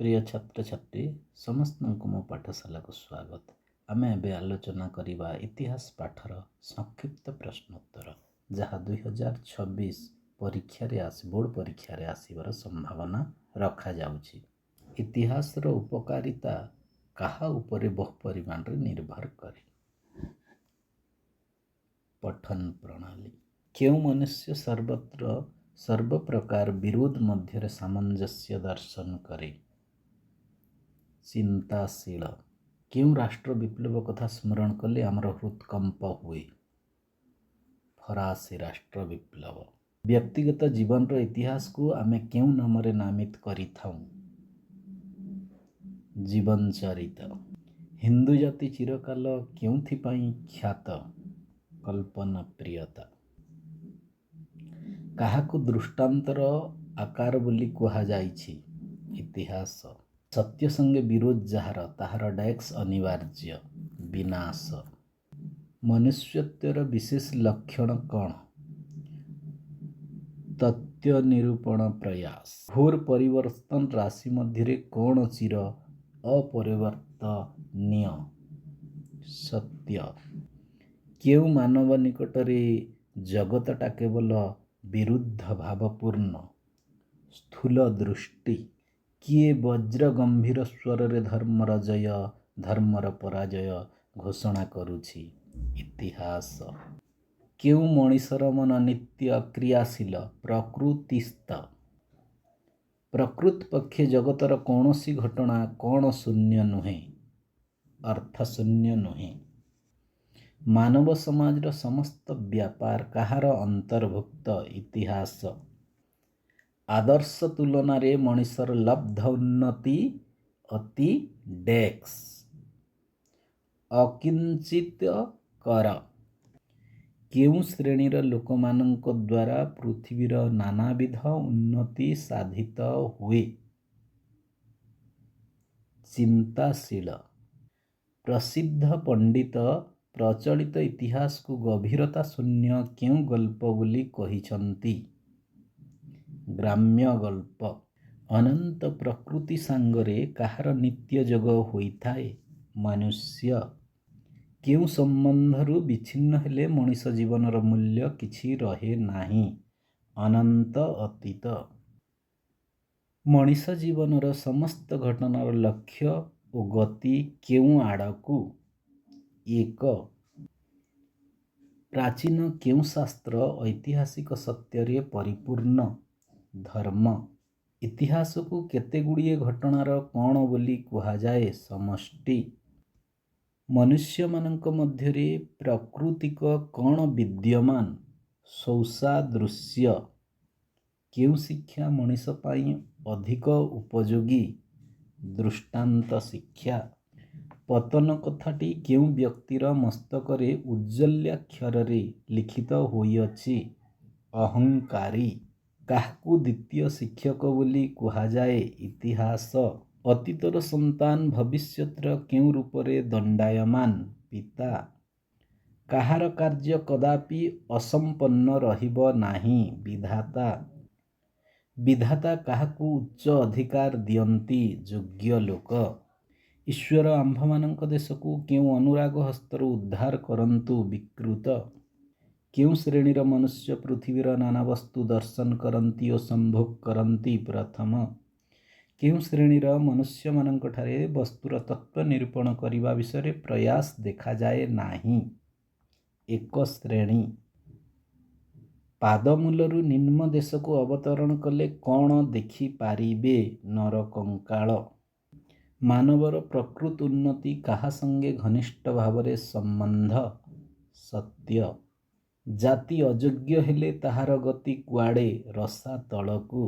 प्रिय छात्र छात्री समस्त मो पाठशाला को स्वागत। आमे एबे आलोचना करिबा इतिहास पाठर संक्षिप्त प्रश्नोत्तर जहाँ 2026 परीक्षा रे बोर्ड परीक्षा रे आसीबार संभावना रखा जाउछि। इतिहास रो उपकारिता कहा उपरे बहु परिमाण रे निर्भर करे। पठन प्रणाली केउ मनुष्य सर्वत्र सर्व प्रकार विरोध मध्य सामंजस्य दर्शन करे। चिंताशील केउ राष्ट्र विप्लव कथा स्मरण कले आमर हृदकंप हुए। फरासी राष्ट्र विप्लव व्यक्तिगत जीवन रो इतिहास को आमे केउ नामरे नामित करि थाउ। जीवन चरित हिंदू जाति चिरकाल केउथि पई ख्यात। कल्पना प्रियता काहाकु दृष्टांतर आकार बोली कुहा जाइछि। इतिहास सत्य संगे विरोध जହାର ताहार डैक्स अनिवार्य। विनाश मनुष्यत्वर विशेष लक्षण कौन। तथ्य निरूपण प्रयास घोर परिवर्तन राशि मध्य कौन चिर अपरिवर्तनीय। सत्य केउ मानव निकटरे जगतटा केवल विरुद्ध भावपूर्ण। स्थूल दृष्टि किए वज्र गंभीर स्वर रे धर्मर जय धर्मर पराजय घोषणा करुछि। इतिहास केउ मनीषर मन नित्य क्रियाशील प्रकृतिस्थ। प्रकृत पक्षे जगतर कौनसी घटना कौन शून्य नुहे अर्थ शून्य नुहे। मानव समाज समस्त व्यापार कहार अंतर्भुक्त। इतिहास आदर्श तुलना रे मनीषर लब्ध उन्नति अति डेक्स। अकिंचित कर केउ श्रेणीर लोक मानक द्वारा पृथ्वीर नानाविध उन्नति साधित हुए। चिंताशील प्रसिद्ध पंडित प्रचलित इतिहास को गभीरता शून्य केउ गल्प बोली कहिछंती। ग्राम्य गल्प अनंत प्रकृति सांगरे कहार नित्य जग होइथाए। मनुष्य केउ संबंधरु विच्छिन्न हेले मनीष जीवनर मूल्य किछि रहे नाही। अनंत अतीत मनीष जीवनर समस्त घटनार लक्ष्य और गति केउ आड़कू। एक प्राचीन केउ शास्त्र ऐतिहासिक सत्य परिपूर्ण। धर्म इतिहास को केते गुड़िए घटनार कौन बोली कुहा जाए। समष्टि मनुष्य मानक मध्यरे प्राकृतिक कौन विद्यमान। सौसादृश्य केउ शिक्षा मनीष पाई अधिक उपयोगी। दृष्टांत शिक्षा पतन कथाटी केउ व्यक्तिर मस्तकरे उज्जल्याक्षर लिखित होइअछि। अहंकारी काहकु द्वितीय शिक्षक बोली कुहा जाए। इतिहास अतीतर संतान भविष्यतर केउ रूपरे दंडायमान। पिता काहार कार्य कदापि असंपन्न रहिब नाही। विधाता विधाता काहाकु उच्च अधिकार दियंती। योग्य लोक ईश्वर आंभ मानक देशकु केउ अनुराग हस्तर उद्धार करंतु। विकृत केउ श्रेणीर मनुष्य पृथ्वीर नाना वस्तु दर्शन करंती और संभोग करंती। प्रथम केउ श्रेणीर मनुष्य मानक ठारे वस्तुर तत्व निरूपण करिबा विषय प्रयास देखा जाए नाही। एक श्रेणी पादमूलरु निम्न देश को अवतरण कले कौन देखि पारिबे। नर कंकाल मानवर प्रकृत उन्नति काहा संगे घनिष्ठ भावरे संबंध। सत्य जाति अयोग्य हेले ताहार गति कुआड़े रसा तलकू।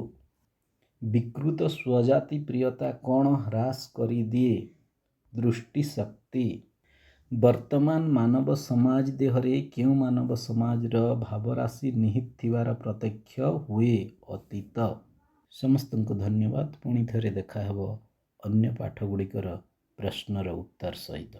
विकृत स्वजाति प्रियता कौन ह्रास करि दिए। दृष्टि शक्ति वर्तमान मानव समाज देहरे केउ मानव समाज भावराशि निहित थिबार प्रत्यक्ष हुए। अतीत समस्त को धन्यवाद। पुणी थरे देखा हेबो अन्य पाठ गुड़िकर प्रश्नर उत्तर सहित।